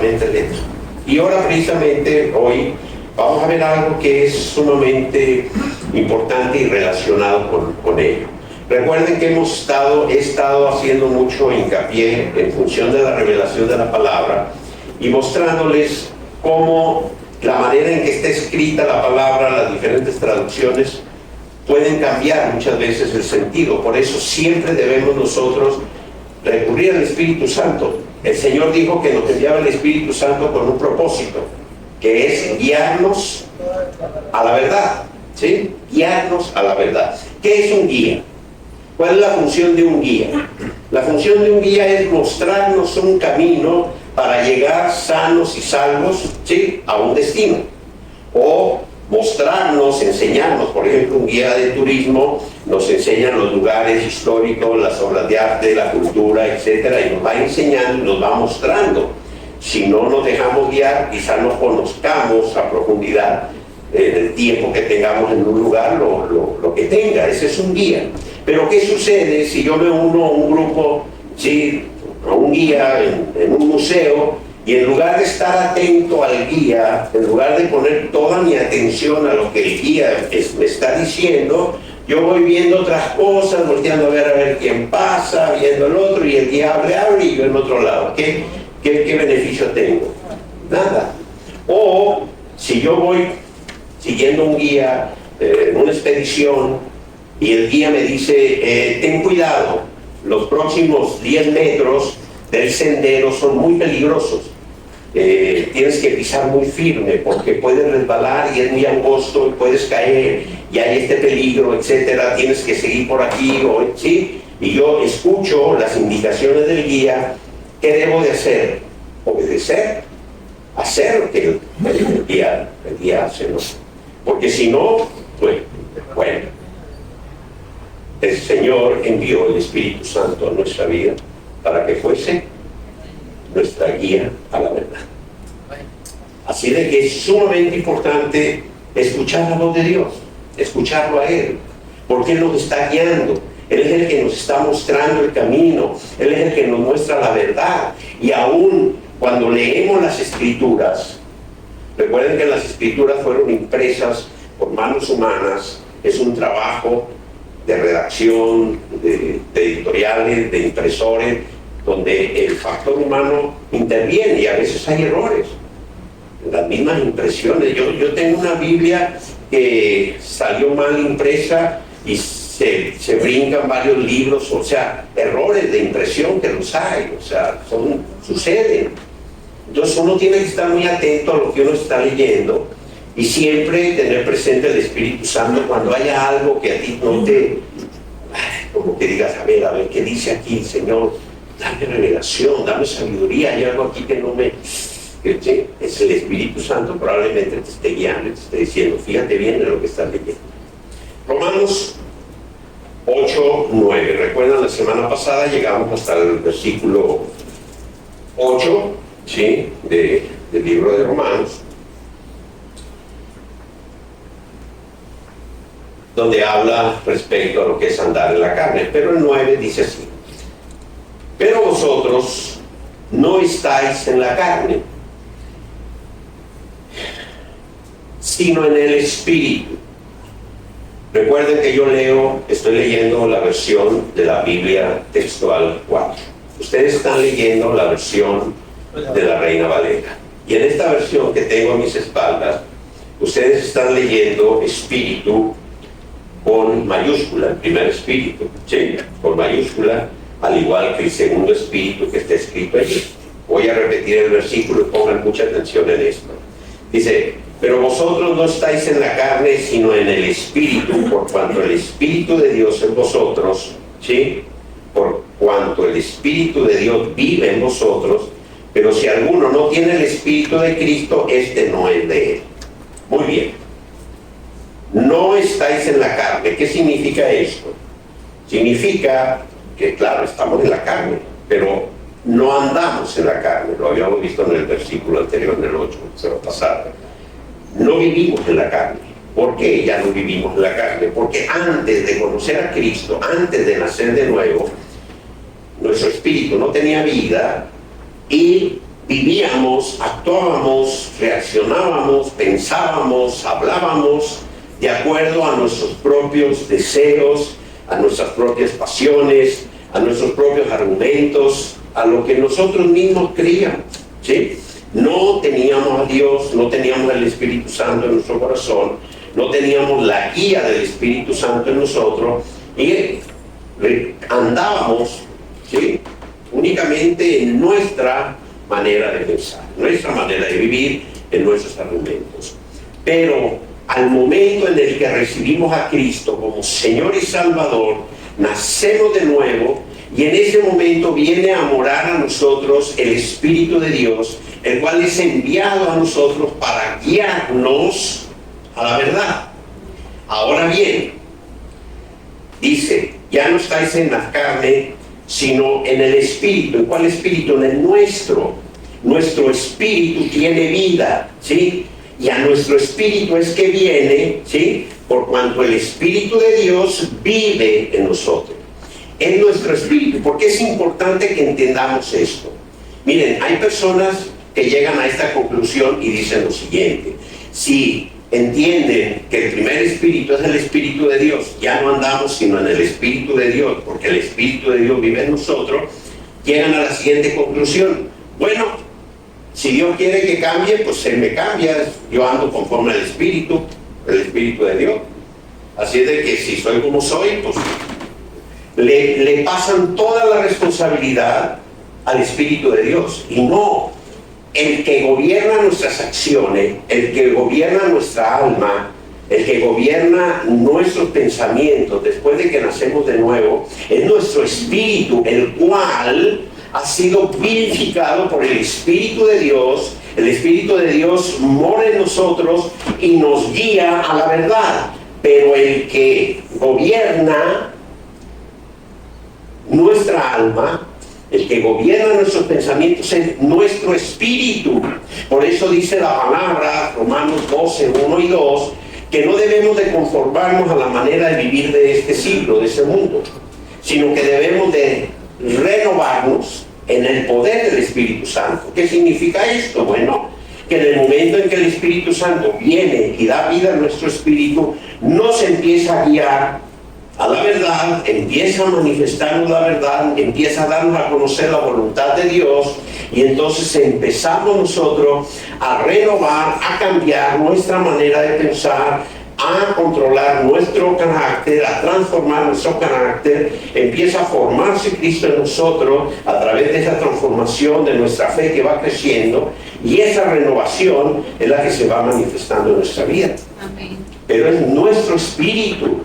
solamente letra. Y ahora precisamente hoy vamos a ver algo que es sumamente importante y relacionado con ello. Recuerden que he estado haciendo mucho hincapié en función de la revelación de la palabra y mostrándoles cómo la manera en que está escrita la palabra, las diferentes traducciones, pueden cambiar muchas veces el sentido. Por eso siempre debemos nosotros recurrir al Espíritu Santo. El Señor dijo que nos enviaba el Espíritu Santo con un propósito, que es guiarnos a la verdad, ¿sí? Guiarnos a la verdad. ¿Qué es un guía? ¿Cuál es la función de un guía? La función de un guía es mostrarnos un camino para llegar sanos y salvos, ¿sí?, a un destino. O mostrarnos, enseñarnos. Por ejemplo, un guía de turismo nos enseña los lugares históricos, las obras de arte, la cultura, etcétera, y nos va enseñando y nos va mostrando. Si no nos dejamos guiar, quizás no conozcamos a profundidad en el tiempo que tengamos en un lugar lo que tenga. Ese es un guía. Pero ¿qué sucede si yo me uno a un grupo, ¿sí?, a un guía en un museo, y en lugar de estar atento al guía, en lugar de poner toda mi atención a lo que el guía me está diciendo, yo voy viendo otras cosas, volteando a ver quién pasa, viendo el otro, y el guía abre y yo en otro lado? ¿Qué beneficio tengo? Nada. O si yo voy siguiendo un guía en una expedición y el guía me dice, ten cuidado, los próximos 10 metros del sendero son muy peligrosos, tienes que pisar muy firme porque puedes resbalar y es muy angosto y puedes caer y hay este peligro, etcétera, tienes que seguir por aquí, ¿sí? Y yo escucho las indicaciones del guía. ¿Qué debo de hacer? Obedecer, hacer lo que el guía hace, ¿no? Porque si no, pues, bueno, el Señor envió el Espíritu Santo a nuestra vida para que fuese nuestra guía a la verdad. Así de que es sumamente importante escuchar la voz de Dios, escucharlo a Él, porque Él nos está guiando. Él es el que nos está mostrando el camino, Él es el que nos muestra la verdad. Y aún cuando leemos las Escrituras, recuerden que las Escrituras fueron impresas por manos humanas, es un trabajo de redacción, de editoriales, de impresores, donde el factor humano interviene y a veces hay errores en las mismas impresiones. Yo tengo una Biblia que salió mal impresa y se brincan varios libros, o sea, errores de impresión que los hay, o sea, suceden. Entonces uno tiene que estar muy atento a lo que uno está leyendo y siempre tener presente el Espíritu Santo cuando haya algo que a ti no te, como que digas, a ver, ¿qué dice aquí el Señor? Dame revelación, dame sabiduría, hay algo aquí que no me... Es el Espíritu Santo, probablemente te esté guiando, te esté diciendo, fíjate bien en lo que estás leyendo. Romanos 8:9. Recuerdan, la semana pasada llegamos hasta el versículo 8, ¿sí?, del libro de Romanos, donde habla respecto a lo que es andar en la carne. Pero el 9 dice así: pero vosotros no estáis en la carne, sino en el Espíritu. Recuerden que yo estoy leyendo la versión de la Biblia textual 4. Ustedes están leyendo la versión de la Reina Valera. Y en esta versión que tengo a mis espaldas, ustedes están leyendo Espíritu con mayúscula, el primer Espíritu, ¿sí?, con mayúscula, al igual que el segundo Espíritu que está escrito allí. Voy a repetir el versículo y pongan mucha atención en esto. Dice: pero vosotros no estáis en la carne, sino en el Espíritu, por cuanto el Espíritu de Dios en vosotros, ¿sí?, por cuanto el Espíritu de Dios vive en vosotros. Pero si alguno no tiene el Espíritu de Cristo, este no es de él. Muy bien. No estáis en la carne. ¿Qué significa esto? Significa que, claro, estamos en la carne, pero no andamos en la carne. Lo habíamos visto en el versículo anterior, en el 8, se va a pasar. No vivimos en la carne. ¿Por qué ya no vivimos en la carne? Porque antes de conocer a Cristo, antes de nacer de nuevo, nuestro espíritu no tenía vida y vivíamos, actuábamos, reaccionábamos, pensábamos, hablábamos de acuerdo a nuestros propios deseos, a nuestras propias pasiones, a nuestros propios argumentos, a lo que nosotros mismos creíamos, ¿sí? No teníamos a Dios, no teníamos el Espíritu Santo en nuestro corazón, no teníamos la guía del Espíritu Santo en nosotros y andábamos, ¿sí?, únicamente en nuestra manera de pensar, nuestra manera de vivir, en nuestros argumentos. Pero al momento en el que recibimos a Cristo como Señor y Salvador, nacemos de nuevo y en ese momento viene a morar a nosotros el Espíritu de Dios, el cual es enviado a nosotros para guiarnos a la verdad. Ahora bien, dice, ya no estáis en la carne, sino en el Espíritu. ¿En cuál Espíritu? En el nuestro. Nuestro Espíritu tiene vida, ¿sí? Y a nuestro Espíritu es que viene, ¿sí?, por cuanto el Espíritu de Dios vive en nosotros. En nuestro Espíritu. ¿Por qué es importante que entendamos esto? Miren, hay personas que llegan a esta conclusión y dicen lo siguiente: si entienden que el primer espíritu es el Espíritu de Dios, ya no andamos sino en el Espíritu de Dios, porque el Espíritu de Dios vive en nosotros, llegan a la siguiente conclusión: bueno, si Dios quiere que cambie, pues Él me cambia, yo ando conforme al Espíritu de Dios. Así es de que si soy como soy, pues le pasan toda la responsabilidad al Espíritu de Dios. Y no, el que gobierna nuestras acciones, el que gobierna nuestra alma, el que gobierna nuestros pensamientos después de que nacemos de nuevo, es nuestro espíritu, el cual ha sido vivificado por el Espíritu de Dios. El Espíritu de Dios mora en nosotros y nos guía a la verdad. Pero el que gobierna nuestra alma, el que gobierna nuestros pensamientos, es nuestro espíritu. Por eso dice la palabra, Romanos 12, 1 y 2, que no debemos de conformarnos a la manera de vivir de este siglo, de ese mundo, sino que debemos de renovarnos en el poder del Espíritu Santo. ¿Qué significa esto? Bueno, que en el momento en que el Espíritu Santo viene y da vida a nuestro espíritu, nos empieza a guiar a la verdad, empieza a manifestarnos la verdad, empieza a darnos a conocer la voluntad de Dios, y entonces empezamos nosotros a renovar, a cambiar nuestra manera de pensar, a controlar nuestro carácter, a transformar nuestro carácter. Empieza a formarse Cristo en nosotros a través de esa transformación de nuestra fe que va creciendo, y esa renovación es la que se va manifestando en nuestra vida. Amén. Pero es nuestro espíritu.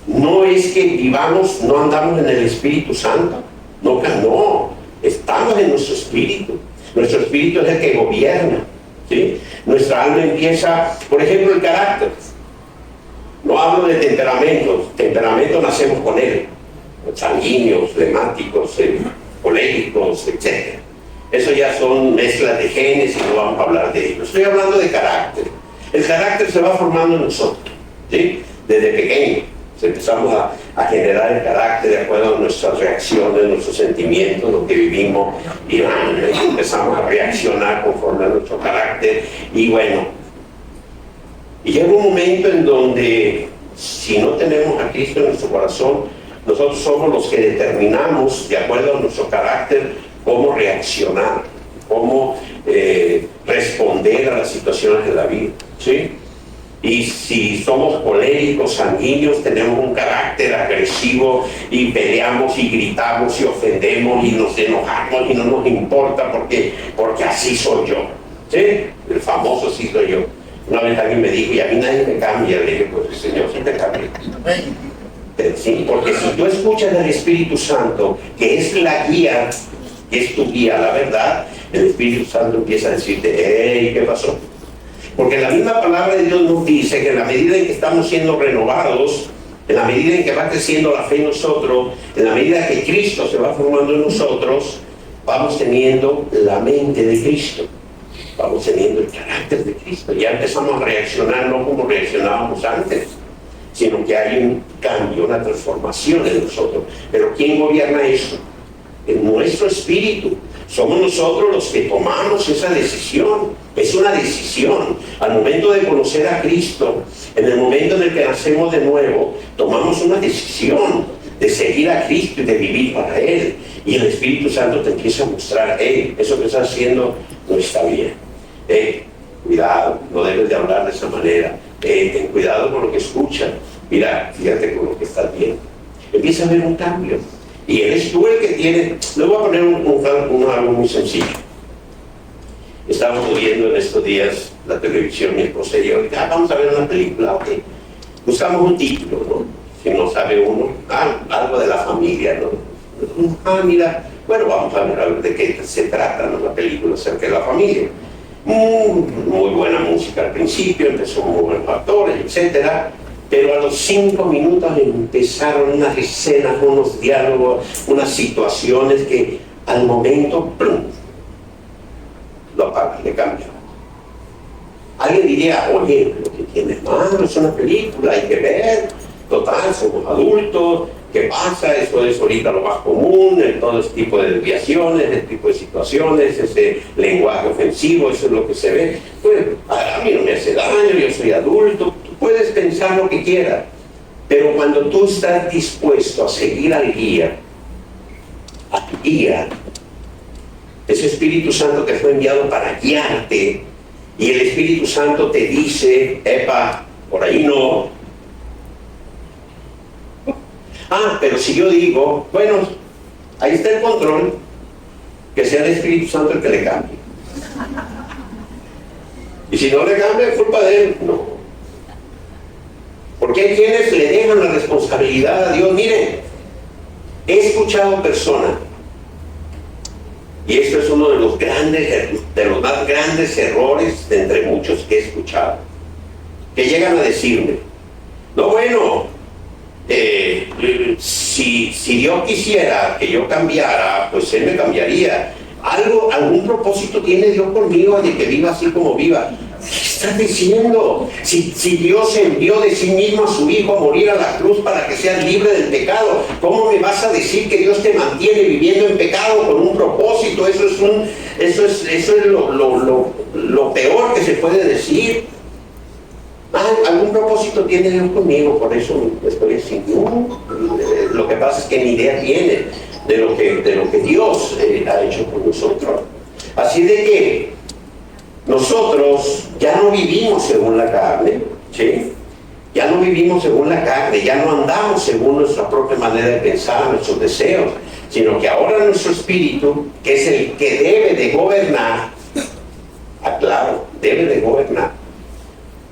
No es que vivamos, no andamos en el Espíritu Santo. No, estamos en nuestro espíritu. Nuestro espíritu es el que gobierna, ¿sí? Nuestra alma empieza, por ejemplo, el carácter. No hablo de temperamento. Temperamento nacemos con él. Sanguíneos, flemáticos, coléricos, etc. Eso ya son mezclas de genes y no vamos a hablar de ello. Estoy hablando de carácter. El carácter se va formando en nosotros, ¿sí? Desde pequeño. Empezamos a generar el carácter de acuerdo a nuestras reacciones, nuestros sentimientos, lo que vivimos, y empezamos a reaccionar conforme a nuestro carácter. Y bueno, y llega un momento en donde, si no tenemos a Cristo en nuestro corazón, nosotros somos los que determinamos, de acuerdo a nuestro carácter, cómo reaccionar, cómo responder a las situaciones de la vida, ¿sí? Y si somos coléricos, sanguíneos, tenemos un carácter agresivo y peleamos y gritamos y ofendemos y nos enojamos y no nos importa porque así soy yo, ¿sí? El famoso sí soy yo. Una vez alguien me dijo, y a mí nadie me cambia. Le dije, pues el Señor sí te cambia. Sí, porque si tú escuchas del Espíritu Santo, que es la guía, que es tu guía, la verdad, el Espíritu Santo empieza a decirte, hey, ¿qué pasó? Porque la misma palabra de Dios nos dice que en la medida en que estamos siendo renovados, en la medida en que va creciendo la fe en nosotros, en la medida que Cristo se va formando en nosotros, vamos teniendo la mente de Cristo, vamos teniendo el carácter de Cristo. Ya empezamos a reaccionar no como reaccionábamos antes, sino que hay un cambio, una transformación en nosotros. Pero ¿quién gobierna eso? En nuestro espíritu. Somos nosotros los que tomamos esa decisión. Es una decisión. Al momento de conocer a Cristo, en el momento en el que nacemos de nuevo, tomamos una decisión de seguir a Cristo y de vivir para Él. Y el Espíritu Santo te empieza a mostrar, eso que estás haciendo no está bien. Cuidado, no debes de hablar de esa manera. Ten cuidado con lo que escuchas. Mira, fíjate con lo que estás viendo. Empieza a haber un cambio. Y eres tú el que tiene. Le voy a poner algo muy sencillo. Estábamos viendo en estos días la televisión, mi esposa y yo, vamos a ver una película, ok. Buscamos un título, ¿no? Si no sabe uno, algo de la familia, ¿no? Mira, bueno, vamos a ver de qué se trata, ¿no? La película acerca de la familia. Muy buena música al principio, empezó muy buenos actores, etcétera. Pero a los 5 minutos empezaron unas escenas, unos diálogos, unas situaciones que al momento, ¡plum!, lo apagan, le cambian. Alguien diría, oye, lo que tiene malo es una película, hay que ver, total, somos adultos, ¿qué pasa? Eso es ahorita lo más común, en todo este tipo de desviaciones, este tipo de situaciones, ese lenguaje ofensivo, eso es lo que se ve. Pues a mí no me hace daño, yo soy adulto. Puedes pensar lo que quieras, pero cuando tú estás dispuesto a seguir al guía, ese Espíritu Santo que fue enviado para guiarte, y el Espíritu Santo te dice, epa, por ahí no. Pero si yo digo, bueno, ahí está el control, que sea el Espíritu Santo el que le cambie. Y si no le cambia, es culpa de él. No. Porque hay quienes le dejan la responsabilidad a Dios. Miren, he escuchado personas, y esto es uno de los más grandes errores de entre muchos que he escuchado, que llegan a decirme, no, bueno, si Dios quisiera que yo cambiara, pues Él me cambiaría. Algún propósito tiene Dios conmigo de que viva así como viva. ¿Qué estás diciendo? Si Dios envió de sí mismo a su Hijo a morir a la cruz para que seas libre del pecado, ¿cómo me vas a decir que Dios te mantiene viviendo en pecado con un propósito? Eso es lo peor que se puede decir. Algún propósito tiene Dios conmigo, por eso estoy así. Lo que pasa es que ni idea tiene de lo que Dios ha hecho por nosotros. Así de que nosotros ya no vivimos según la carne, ¿sí? Ya no vivimos según la carne, ya no andamos según nuestra propia manera de pensar, nuestros deseos, sino que ahora nuestro espíritu, que es el que debe de gobernar, aclaro, debe de gobernar,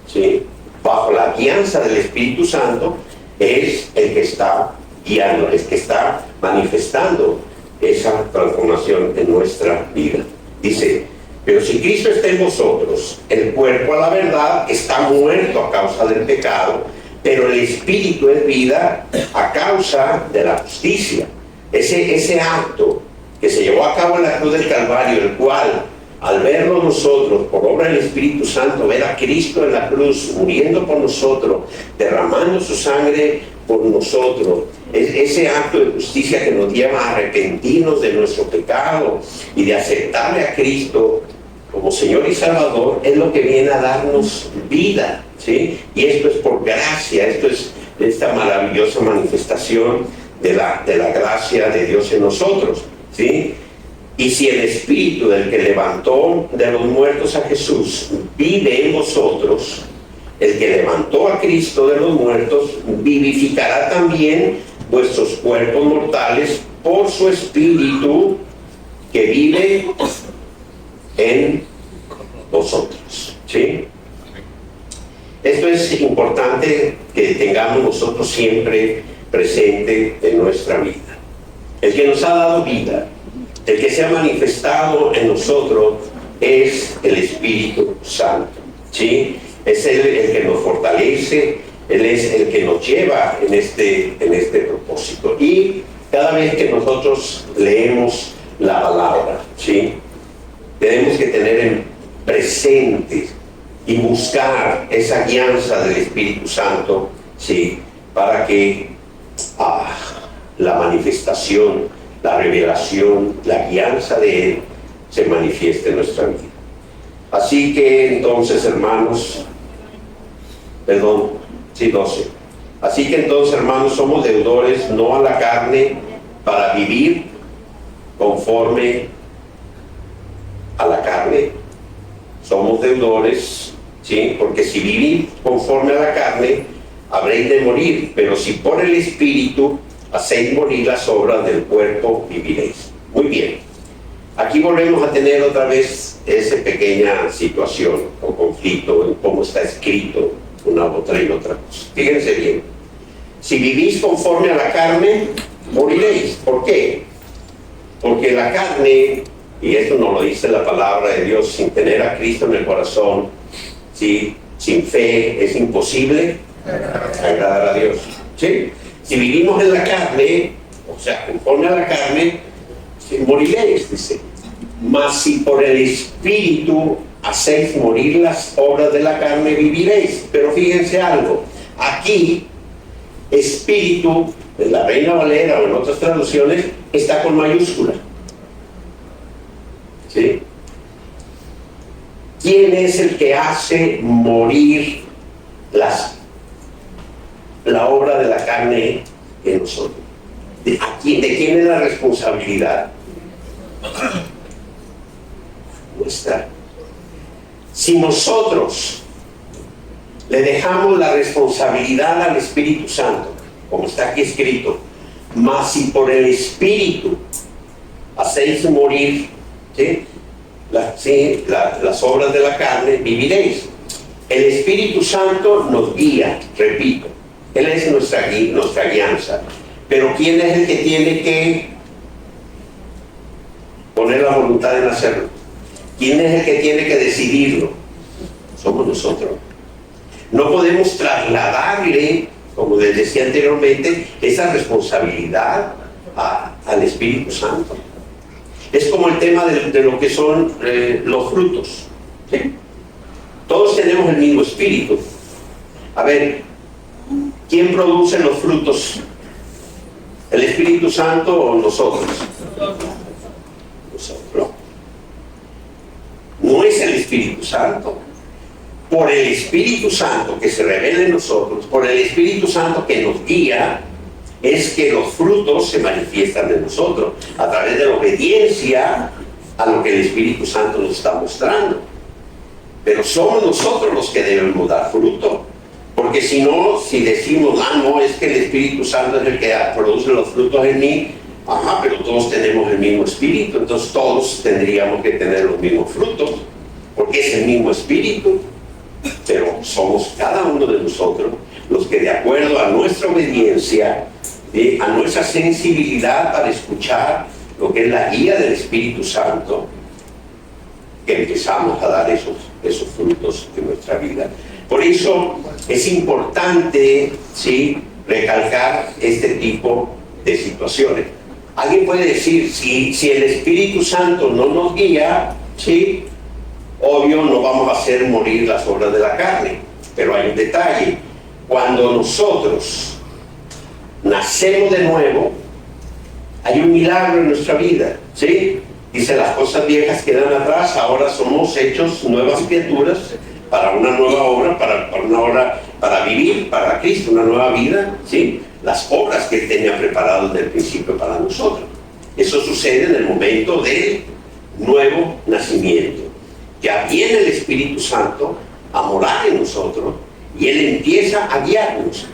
¿sí?, bajo la guianza del Espíritu Santo, es el que está guiando, es que está manifestando esa transformación en nuestra vida. Dice, pero si Cristo está en vosotros, el cuerpo a la verdad está muerto a causa del pecado, pero el Espíritu es vida a causa de la justicia. Ese acto que se llevó a cabo en la cruz del Calvario, el cual, al verlo nosotros, por obra del Espíritu Santo, ver a Cristo en la cruz, muriendo por nosotros, derramando su sangre por nosotros, ese acto de justicia que nos lleva a arrepentirnos de nuestro pecado y de aceptarle a Cristo como Señor y Salvador, es lo que viene a darnos vida, ¿sí? Y esto es por gracia, esto es esta maravillosa manifestación de la gracia de Dios en nosotros, ¿sí? Y si el Espíritu del que levantó de los muertos a Jesús vive en vosotros, el que levantó a Cristo de los muertos vivificará también vuestros cuerpos mortales por su Espíritu que vive en vosotros, ¿sí? Esto es importante que tengamos nosotros siempre presente en nuestra vida. El que nos ha dado vida, el que se ha manifestado en nosotros, es el Espíritu Santo, ¿sí? Es Él el que nos fortalece, Él es el que nos lleva en este propósito. Y cada vez que nosotros leemos la palabra, ¿sí?, tenemos que tener en presente y buscar esa guianza del Espíritu Santo, ¿sí?, para que la manifestación la revelación, la guianza de Él se manifieste en nuestra vida. Así que entonces, hermanos, 12. Así que entonces, hermanos, somos deudores no a la carne para vivir conforme a la carne. Somos deudores, ¿sí? Porque si vivís conforme a la carne, habréis de morir, pero si por el Espíritu hacéis morir las obras del cuerpo, viviréis. Muy bien. Aquí volvemos a tener otra vez esa pequeña situación o conflicto en cómo está escrito una otra y otra cosa. Fíjense bien. Si vivís conforme a la carne, moriréis. ¿Por qué? Porque la carne, y esto nos lo dice la palabra de Dios, sin tener a Cristo en el corazón, ¿sí? Sin fe, es imposible agradar a Dios. ¿Sí? Si vivimos en la carne, o sea, conforme a la carne, moriréis, dice. Mas si por el Espíritu hacéis morir las obras de la carne, viviréis. Pero fíjense algo, aquí, Espíritu, en la Reina Valera o en otras traducciones, está con mayúscula. ¿Sí? ¿Quién es el que hace morir la obra de la carne en nosotros? ¿De quién es la responsabilidad? Nuestra. Si nosotros le dejamos la responsabilidad al Espíritu Santo, como está aquí escrito, mas si por el Espíritu hacéis morir, ¿sí? Las obras de la carne, viviréis. El Espíritu Santo nos guía, repito, Él es nuestra guianza. Pero ¿quién es el que tiene que poner la voluntad en hacerlo? ¿Quién es el que tiene que decidirlo? Somos nosotros. No podemos trasladarle, como les decía anteriormente, esa responsabilidad al Espíritu Santo. Es como el tema de lo que son los frutos, ¿sí? Todos tenemos el mismo espíritu. A ver, ¿quién produce los frutos? ¿El Espíritu Santo o nosotros? Nosotros. No es el Espíritu Santo. Por el Espíritu Santo que se revela en nosotros, por el Espíritu Santo que nos guía, es que los frutos se manifiestan en nosotros a través de la obediencia a lo que el Espíritu Santo nos está mostrando. Pero somos nosotros los que debemos dar fruto, porque si no, si decimos, no, es que el Espíritu Santo es el que produce los frutos en mí, pero todos tenemos el mismo Espíritu, entonces todos tendríamos que tener los mismos frutos, porque es el mismo Espíritu. Pero somos cada uno de nosotros los que, de acuerdo a nuestra obediencia, a nuestra sensibilidad para escuchar lo que es la guía del Espíritu Santo, que empezamos a dar esos frutos en nuestra vida. Por eso es importante, ¿sí?, recalcar este tipo de situaciones. Alguien puede decir, si el Espíritu Santo no nos guía, ¿sí?, obvio no vamos a hacer morir las obras de la carne. Pero hay un detalle: cuando nosotros nacemos de nuevo, hay un milagro en nuestra vida, ¿sí? Dice, las cosas viejas quedan atrás, ahora somos hechos nuevas criaturas para una nueva obra, para vivir para Cristo, una nueva vida, ¿sí? Las obras que Él tenía preparado desde el principio para nosotros. Eso sucede en el momento del nuevo nacimiento. Ya viene el Espíritu Santo a morar en nosotros y Él empieza a guiarnos.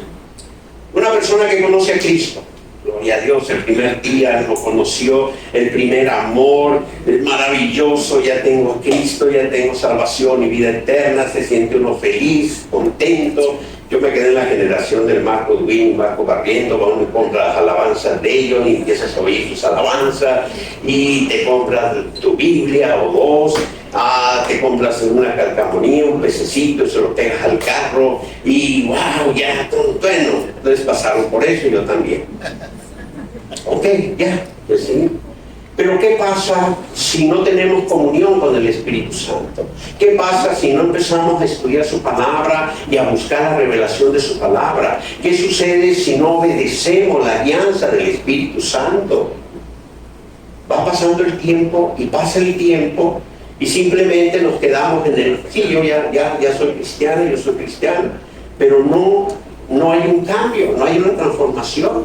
Una persona que conoce a Cristo, gloria a Dios, el primer día lo conoció, el primer amor, es maravilloso, ya tengo a Cristo, ya tengo salvación y vida eterna, se siente uno feliz, contento. Yo me quedé en la generación del Marco Edwin, Marco Barriento, uno compra las alabanzas de ellos y empiezas a oír sus alabanzas y te compras tu Biblia o dos, te compras una calcamonía, un pececito, se lo pegas al carro y wow, ya, todo, bueno, entonces pasaron por eso y yo también. Ok, ya, pues sí. Pero ¿qué pasa si no tenemos comunión con el Espíritu Santo? ¿Qué pasa si no empezamos a estudiar su palabra y a buscar la revelación de su palabra? ¿Qué sucede si no obedecemos la guianza del Espíritu Santo? va pasando el tiempo y pasa el tiempo y simplemente nos quedamos en el, sí, yo ya soy cristiano, yo soy cristiano, pero no hay un cambio, no hay una transformación.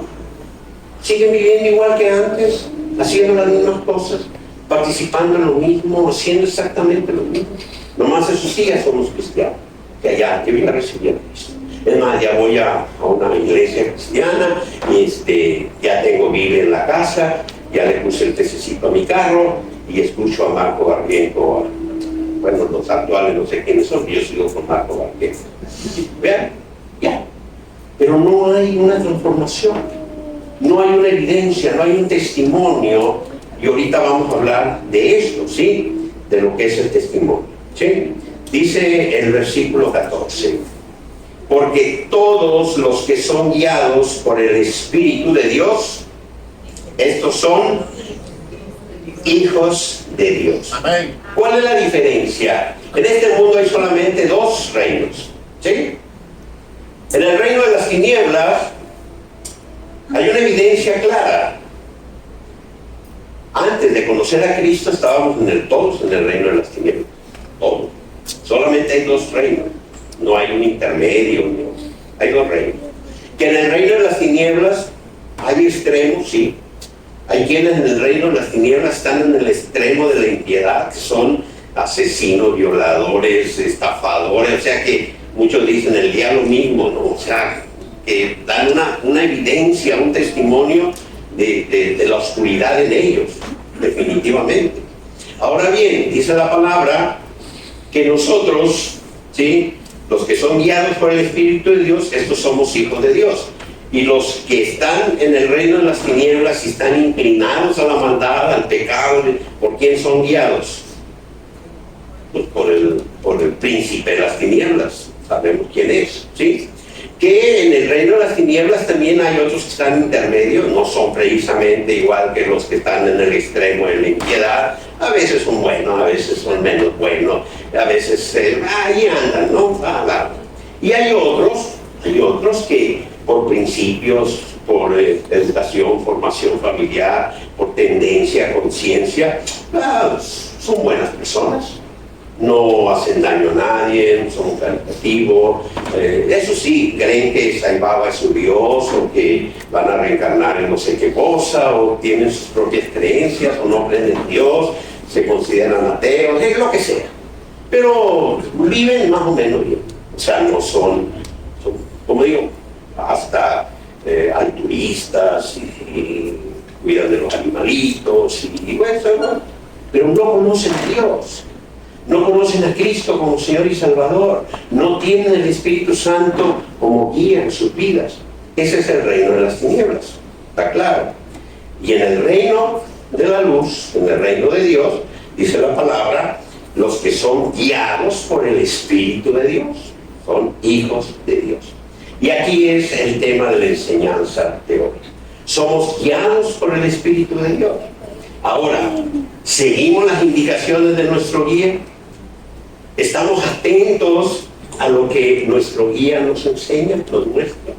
Siguen viviendo igual que antes, haciendo las mismas cosas, participando en lo mismo, haciendo exactamente lo mismo. Nomás eso sí, ya somos cristianos, que vine a recibir a Cristo. Es más, ya voy a una iglesia cristiana, ya tengo Biblia en la casa, ya le puse el tececito a mi carro y escucho a Marco Barrientos. Bueno, los actuales no sé quiénes son, yo sigo con Marco Barrientos. Vean, ya. Pero no hay una transformación, no hay una evidencia, no hay un testimonio. Y ahorita vamos a hablar de esto, ¿sí? De lo que es el testimonio, ¿sí? Dice el versículo 14: porque todos los que son guiados por el Espíritu de Dios, estos son hijos de Dios. Amén. ¿Cuál es la diferencia? En este mundo hay solamente dos reinos, ¿sí? En el reino de las tinieblas hay una evidencia clara. Antes de conocer a Cristo estábamos todos en el reino de las tinieblas. Todos. Solamente hay dos reinos. No hay un intermedio. No. Hay dos reinos. Que en el reino de las tinieblas hay extremos, sí. Hay quienes en el reino de las tinieblas están en el extremo de la impiedad, que son asesinos, violadores, estafadores. O sea que muchos dicen el diablo mismo, ¿no? O sea, que dan una evidencia, un testimonio de la oscuridad en ellos, definitivamente. Ahora bien, dice la palabra que nosotros, ¿sí?, los que son guiados por el Espíritu de Dios, estos somos hijos de Dios. Y los que están en el reino de las tinieblas y están inclinados a la maldad, al pecado, ¿por quién son guiados? Pues por el príncipe de las tinieblas. Sabemos quién es, ¿sí? Que en el reino de las tinieblas también hay otros que están intermedios, no son precisamente igual que los que están en el extremo de la impiedad. A veces son buenos, a veces son menos buenos, a veces ahí andan, ¿no? Y hay otros que por principios, por educación, formación familiar, por tendencia, conciencia, son buenas personas. No hacen daño a nadie, no son caritativos. Eso sí, creen que Saibaba es su Dios, o que van a reencarnar en no sé qué cosa, o tienen sus propias creencias, o no creen en Dios, se consideran ateos, es lo que sea. Pero viven más o menos bien. O sea, no son como digo, hasta altruistas y cuidan de los animalitos, y bueno, pero no conocen a Dios. No conocen a Cristo como Señor y Salvador. No tienen el Espíritu Santo como guía en sus vidas. Ese es el reino de las tinieblas. ¿Está claro? Y en el reino de la luz, en el reino de Dios, dice la palabra, los que son guiados por el Espíritu de Dios son hijos de Dios. Y aquí es el tema de la enseñanza de hoy. Somos guiados por el Espíritu de Dios. Ahora, ¿seguimos las indicaciones de nuestro guía? ¿Estamos atentos a lo que nuestro guía nos enseña, nos muestra?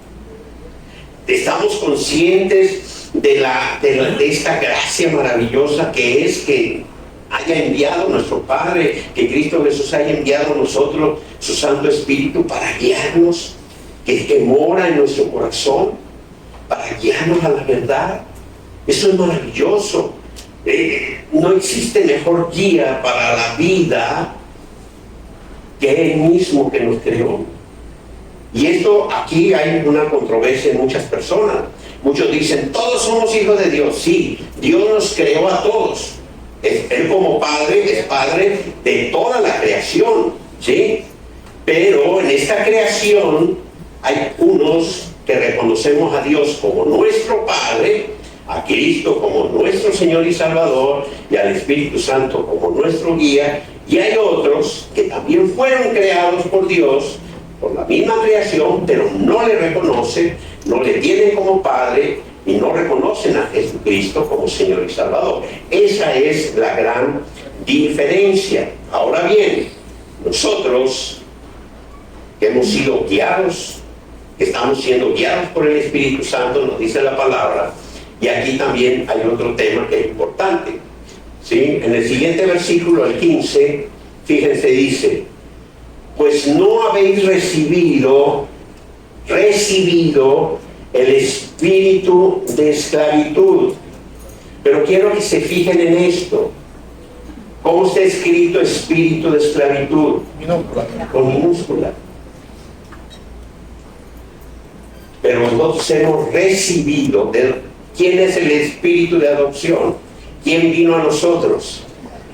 ¿Estamos conscientes de esta gracia maravillosa que es que haya enviado nuestro Padre, que Cristo Jesús haya enviado a nosotros su Santo Espíritu para guiarnos, que mora en nuestro corazón, para guiarnos a la verdad? Eso es maravilloso. No existe mejor guía para la vida que Él mismo que nos creó. Y esto, aquí hay una controversia en muchas personas. Muchos dicen, todos somos hijos de Dios. Sí, Dios nos creó a todos. Él como Padre es Padre de toda la creación, ¿sí? Pero en esta creación hay unos que reconocemos a Dios como nuestro Padre, a Cristo como nuestro Señor y Salvador, y al Espíritu Santo como nuestro guía, y hay otros que también fueron creados por Dios, por la misma creación, pero no le reconocen, no le tienen como Padre, y no reconocen a Jesucristo como Señor y Salvador. Esa es la gran diferencia. Ahora bien, nosotros que hemos sido guiados, que estamos siendo guiados por el Espíritu Santo, nos dice la palabra, Y aquí también hay otro tema que es importante, ¿sí? En el siguiente versículo, el 15, fíjense, dice: pues no habéis recibido el espíritu de esclavitud. Pero quiero que se fijen en esto. ¿Cómo está escrito espíritu de esclavitud? Minúscula. Con minúscula. Pero nosotros hemos recibido. ¿Quién es el espíritu de adopción? ¿Quién vino a nosotros?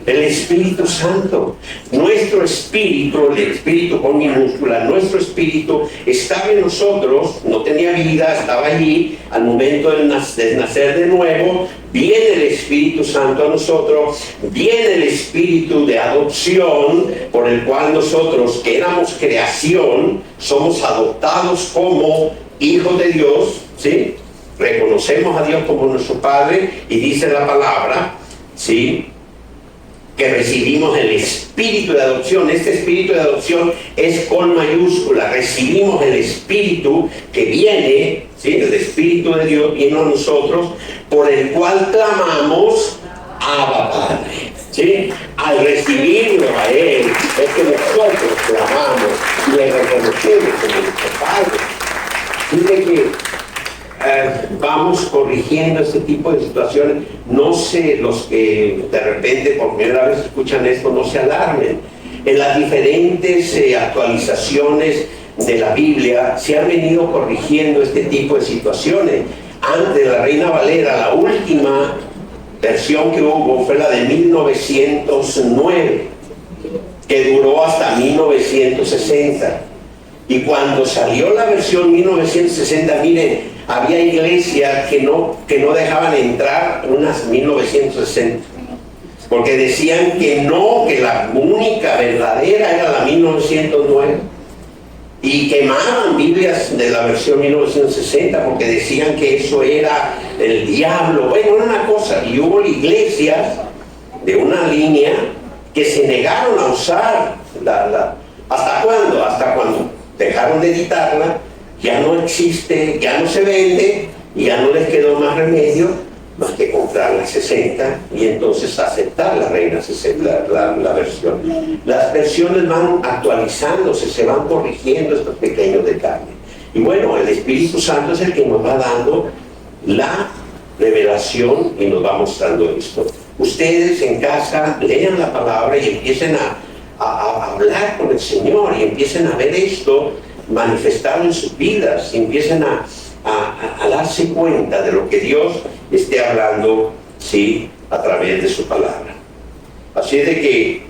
El Espíritu Santo. Nuestro espíritu, el espíritu con minúscula, nuestro espíritu estaba en nosotros, no tenía vida, estaba allí. Al momento de nacer de nuevo, viene el Espíritu Santo a nosotros, viene el espíritu de adopción, por el cual nosotros, que éramos creación, somos adoptados como hijos de Dios, ¿sí? Reconocemos a Dios como nuestro Padre, y dice la palabra, ¿sí?, que recibimos el espíritu de adopción. Este espíritu de adopción es con mayúscula. Recibimos el espíritu que viene, ¿sí?, el espíritu de Dios viene a nosotros, por el cual clamamos: Abba, Padre. ¿Sí? Al recibirlo a Él, es que nosotros clamamos y le reconocemos como nuestro Padre. Mire que vamos corrigiendo este tipo de situaciones. No sé, los que de repente por primera vez escuchan esto, no se alarmen. En las diferentes actualizaciones de la Biblia se han venido corrigiendo este tipo de situaciones. Antes, la Reina Valera, la última versión que hubo fue la de 1909, que duró hasta 1960. Y cuando salió la versión 1960, miren, había iglesias que no dejaban entrar unas 1960, porque decían que no, que la única verdadera era la 1909, y quemaban Biblias de la versión 1960 porque decían que eso era el diablo. Bueno, era una cosa. Y hubo iglesias de una línea que se negaron a usar ¿hasta cuándo? Hasta cuando dejaron de editarla, ya no existe, ya no se vende, y ya no les quedó más remedio más que comprar la 60 y entonces aceptar la Reina 60, la versión. Las versiones van actualizándose, se van corrigiendo estos pequeños detalles. Y bueno, el Espíritu Santo es el que nos va dando la revelación y nos va mostrando esto. Ustedes en casa lean la palabra y empiecen a hablar con el Señor, y empiecen a ver esto manifestado en sus vidas, y empiecen a darse cuenta de lo que Dios esté hablando, ¿sí?, a través de su palabra. Así es de que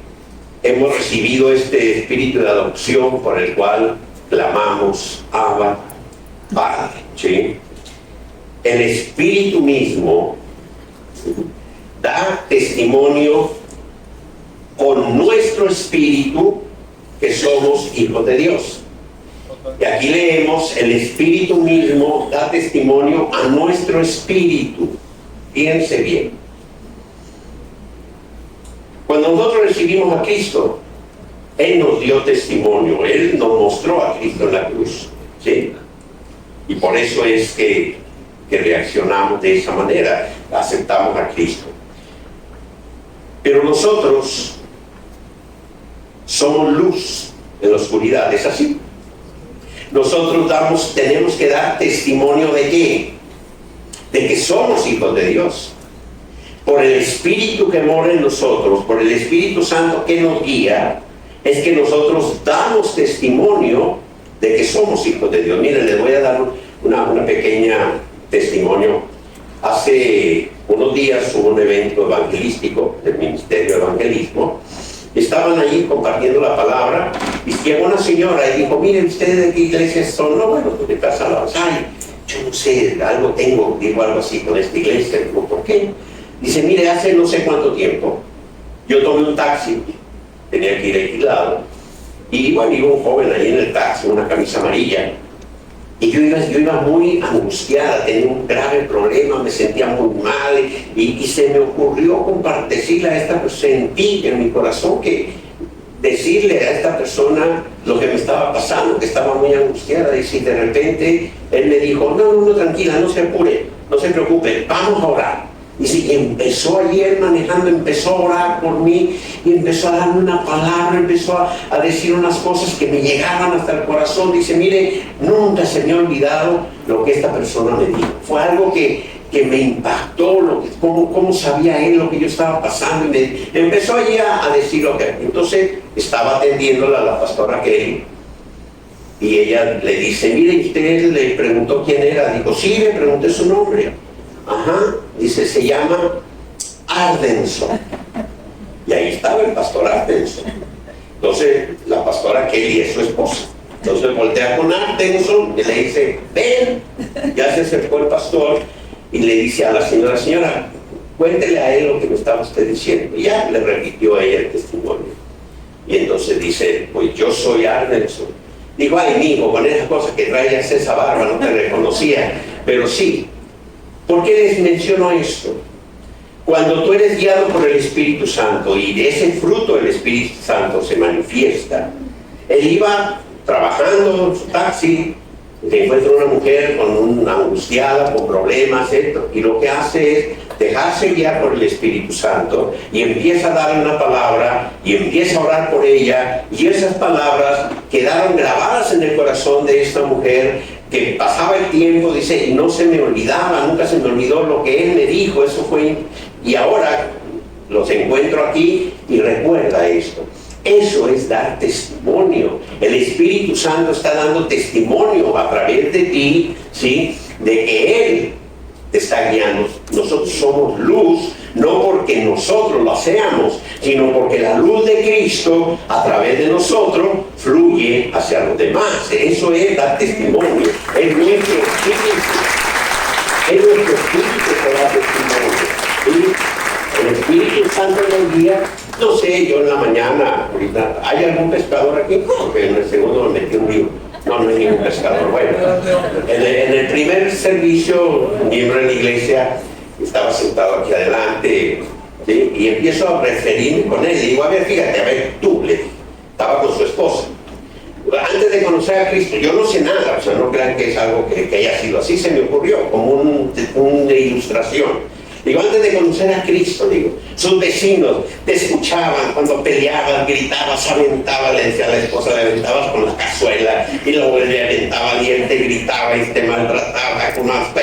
hemos recibido este espíritu de adopción por el cual clamamos: Abba, Padre, ¿sí? El Espíritu mismo da testimonio con nuestro espíritu que somos hijos de Dios. Y aquí leemos: el Espíritu mismo da testimonio a nuestro espíritu. Fíjense bien. Cuando nosotros recibimos a Cristo, Él nos dio testimonio, Él nos mostró a Cristo en la cruz, ¿sí? Y por eso es que reaccionamos de esa manera, aceptamos a Cristo. Pero nosotros somos luz en la oscuridad, ¿es así? Nosotros tenemos que dar testimonio ¿de qué? De que somos hijos de Dios. Por el Espíritu que mora en nosotros, por el Espíritu Santo que nos guía, es que nosotros damos testimonio de que somos hijos de Dios. Miren, les voy a dar una pequeña testimonio. Hace unos días hubo un evento evangelístico del Ministerio de Evangelismo. Estaban allí compartiendo la palabra y llegó una señora y dijo: miren, ¿ustedes de qué iglesia son? No, bueno, pues de Casa La Valle. Yo no sé, algo tengo, digo algo así con esta iglesia. Digo, ¿por qué? Dice: mire, hace no sé cuánto tiempo yo tomé un taxi, tenía que ir alquilado, y bueno, iba un joven ahí en el taxi, una camisa amarilla, y yo iba muy angustiada, tenía un grave problema, me sentía muy mal, y se me ocurrió decirle a esta persona, sentí en mi corazón que decirle a esta persona lo que me estaba pasando, que estaba muy angustiada. Y si de repente él me dijo: no, tranquila, no se apure, no se preocupe, vamos a orar. Y sí, empezó ayer manejando, empezó a orar por mí y empezó a darme una palabra, empezó a decir unas cosas que me llegaban hasta el corazón. Dice, mire, nunca se me ha olvidado lo que esta persona me dijo. Fue algo que me impactó, cómo sabía él lo que yo estaba pasando. Y me empezó allí a decir lo que... Entonces estaba atendiéndola a la pastora Kelly. Y ella le dice, mire, usted le preguntó quién era. Dijo, sí, le pregunté su nombre. Ajá, dice, se llama Ardenson. Y ahí estaba el pastor Ardenson. Entonces, la pastora Kelly es su esposa. Entonces voltea con Ardenson y le dice, ven. Ya se acercó el pastor y le dice a la señora, cuéntele a él lo que me estaba usted diciendo. Y ya le repitió a ella el testimonio. Y entonces dice, pues yo soy Ardenson. Digo, ay, mijo, con esas cosas que traías esa barba no te reconocía. Pero sí. ¿Por qué les menciono esto? Cuando tú eres guiado por el Espíritu Santo y ese fruto del Espíritu Santo se manifiesta, él iba trabajando en su taxi, se encuentra una mujer angustiada, con problemas, ¿cierto? Y lo que hace es dejarse guiar por el Espíritu Santo y empieza a darle una palabra y empieza a orar por ella, y esas palabras quedaron grabadas en el corazón de esta mujer, que pasaba el tiempo, dice, y no se me olvidaba, nunca se me olvidó lo que él me dijo. Eso fue, y ahora los encuentro aquí y recuerda esto. Eso es dar testimonio. El Espíritu Santo está dando testimonio a través de ti, ¿sí?, de que Él te está guiando. Nosotros somos luz, no porque nosotros lo seamos, sino porque la luz de Cristo a través de nosotros fluye hacia los demás. Eso es dar testimonio. Es nuestro espíritu que da testimonio. Y el Espíritu Santo nos guía. No sé, yo en la mañana, ahorita, ¿hay algún pescador aquí? Porque en el segundo me metí un libro. No hay ningún pescador. Bueno, en el primer servicio, un miembro de la iglesia estaba sentado aquí adelante, ¿sí?, y empiezo a referirme con él. Y digo, a ver, fíjate, a ver, tú, le dije, estaba con su esposa. Antes de conocer a Cristo, yo no sé nada, o sea, no crean que es algo que haya sido así, se me ocurrió, como una ilustración. Digo, antes de conocer a Cristo, digo, sus vecinos te escuchaban cuando peleabas, gritabas, aventabas, le decía a la esposa, le aventabas con la cazuela, y luego le aventaba diente, gritaba y te maltrataba con aspa,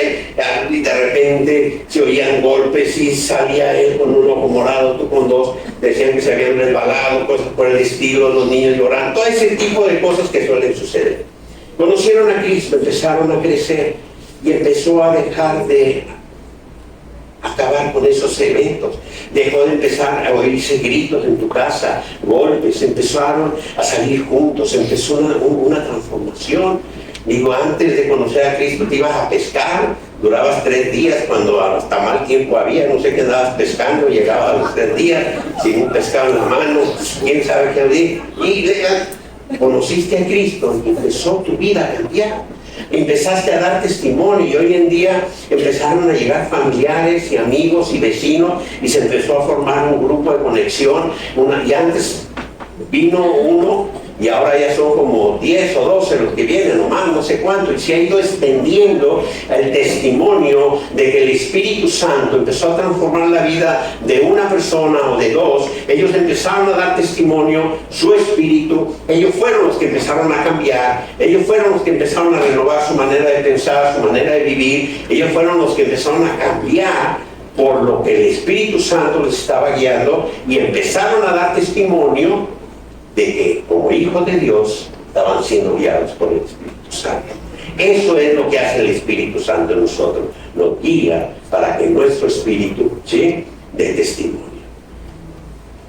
y de repente se oían golpes y salía él con un ojo morado, tú con dos, decían que se habían resbalado, cosas por el estilo, los niños llorando, todo ese tipo de cosas que suelen suceder. Conocieron a Cristo, empezaron a crecer y empezó a dejar de acabar con esos eventos. Dejó de empezar a oírse gritos en tu casa, golpes, empezaron a salir juntos, empezó una transformación. Digo, antes de conocer a Cristo te ibas a pescar, durabas 3 días cuando hasta mal tiempo había, no sé qué andabas pescando, llegabas a los 3 días sin un pescado en la mano, quién sabe qué había, y conociste a Cristo y empezó tu vida a cambiar. Empezaste a dar testimonio y hoy en día empezaron a llegar familiares y amigos y vecinos y se empezó a formar un grupo de conexión. Y antes vino uno y ahora ya son como 10 o 12 los que vienen, o más, no sé cuánto, y se ha ido extendiendo el testimonio de que el Espíritu Santo empezó a transformar la vida de una persona o de dos. Ellos empezaron a dar testimonio, su espíritu, ellos fueron los que empezaron a cambiar, ellos fueron los que empezaron a renovar su manera de pensar, su manera de vivir, ellos fueron los que empezaron a cambiar por lo que el Espíritu Santo les estaba guiando, y empezaron a dar testimonio de que como hijos de Dios estaban siendo guiados por el Espíritu Santo. Eso es lo que hace el Espíritu Santo en nosotros, nos guía para que nuestro espíritu, ¿sí?, dé testimonio.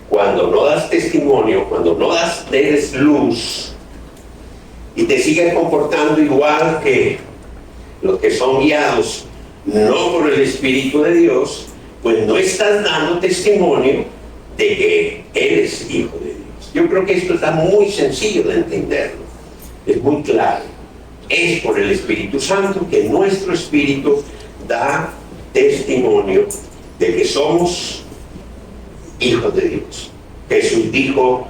Cuando no das testimonio, cuando no eres luz y te sigues comportando igual que los que son guiados no por el Espíritu de Dios, pues no estás dando testimonio de que eres hijo de Dios. Yo creo que esto está muy sencillo de entenderlo, es muy claro. Es por el Espíritu Santo que nuestro espíritu da testimonio de que somos hijos de Dios. Jesús dijo,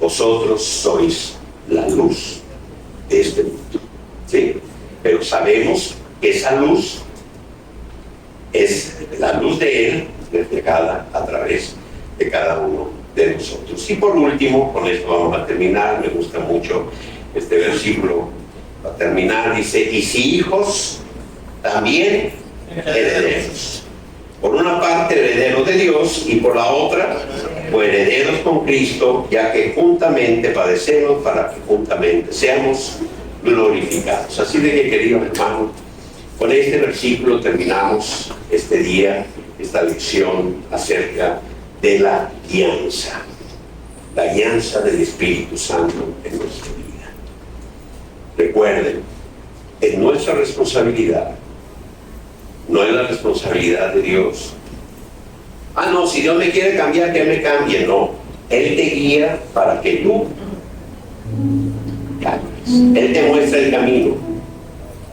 vosotros sois la luz de este mundo, ¿sí? Pero sabemos que esa luz es la luz de Él reflejada a través de cada uno de nosotros. Y por último, con esto vamos a terminar, me gusta mucho este versículo para terminar, dice, y si hijos, también herederos. Por una parte herederos de Dios y por la otra herederos con Cristo, ya que juntamente padecemos para que juntamente seamos glorificados. Así de que, queridos hermanos, con este versículo terminamos este día, esta lección acerca de la guianza del Espíritu Santo en nuestra vida. Recuerden, es nuestra responsabilidad, no es la responsabilidad de Dios. Ah, no, si Dios me quiere cambiar, que me cambie. No, Él te guía para que tú cambies. Él te muestra el camino.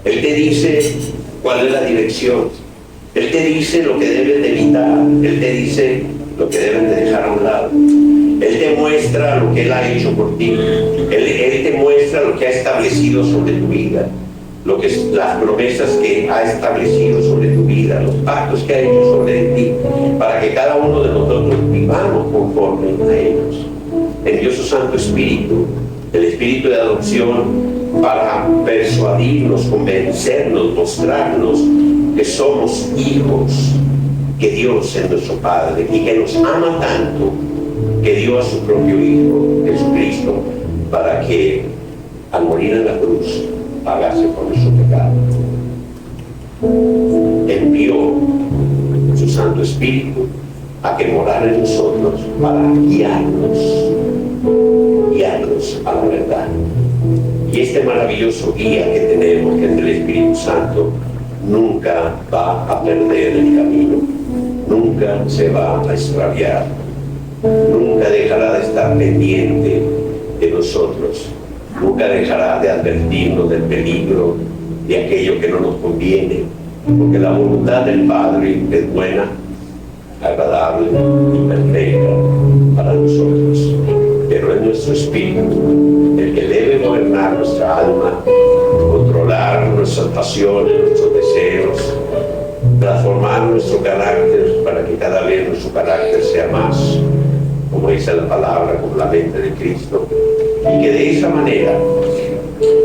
Él te dice cuál es la dirección. Él te dice lo que debes de evitar. Él te dice lo que debes de dejar a un lado. Él te muestra lo que Él ha hecho por ti. Él te muestra lo que ha establecido sobre tu vida, las promesas que ha establecido sobre tu vida, los pactos que ha hecho sobre ti, para que cada uno de nosotros vivamos conforme a ellos. Envió su Santo Espíritu, el Espíritu de adopción, para persuadirnos, convencernos, mostrarnos que somos hijos, que Dios es nuestro Padre y que nos ama tanto que dio a su propio Hijo, Jesucristo, para que al morir en la cruz pagase por nuestro pecado. Envió su Santo Espíritu a que morara en nosotros para guiarnos a la verdad. Y este maravilloso guía que tenemos, que es el Espíritu Santo, nunca va a perder el camino, nunca se va a extraviar, nunca dejará de estar pendiente de nosotros, nunca dejará de advertirnos del peligro, de aquello que no nos conviene, porque la voluntad del Padre es buena, agradable y perfecta para nosotros. Pero es nuestro espíritu el que debe gobernar nuestra alma, controlar nuestras pasiones, nuestros deseos, transformar nuestro carácter para que cada vez nuestro carácter sea más, como dice la palabra, como la mente de Cristo, y que de esa manera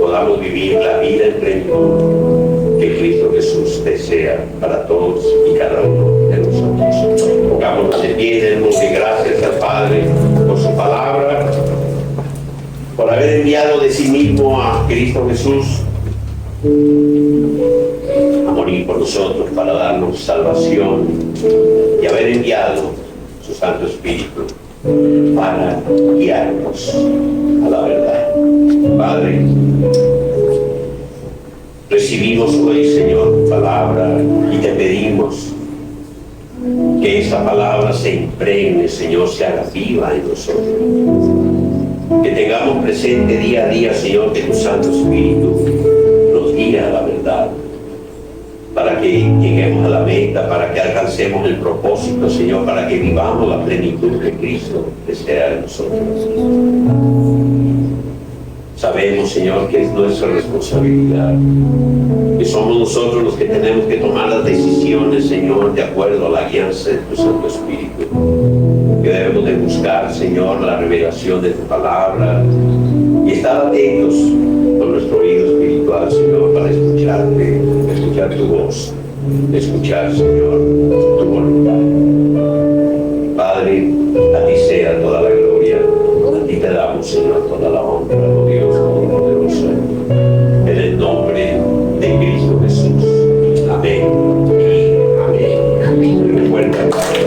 podamos vivir la vida en plenitud que Cristo Jesús desea para todos y cada uno de nosotros. Pongámonos de pie, démosle gracias al Padre por su palabra, por haber enviado de sí mismo a Cristo Jesús a morir por nosotros para darnos salvación, y haber enviado su Santo Espíritu para guiarnos a la verdad. Padre, recibimos hoy, Señor, tu palabra y te pedimos que esa palabra se impregne, Señor, se haga viva en nosotros. Que tengamos presente día a día, Señor, que tu Santo Espíritu nos guía a la verdad, para que lleguemos a la meta, para que alcancemos el propósito, Señor, para que vivamos la plenitud que Cristo desea de nosotros. Sabemos, Señor, que es nuestra responsabilidad, que somos nosotros los que tenemos que tomar las decisiones, Señor, de acuerdo a la guianza de tu Santo Espíritu, que debemos de buscar, Señor, la revelación de tu palabra y estar atentos con nuestro oído espiritual, Señor, para escucharte, escuchar tu voz, escuchar, Señor, tu voluntad. Padre, a ti sea toda la gloria, a ti te damos, Señor, toda la honra, oh Dios todopoderoso, en el nombre de Cristo Jesús. Amén y amén. Amén. Recuerda, Padre.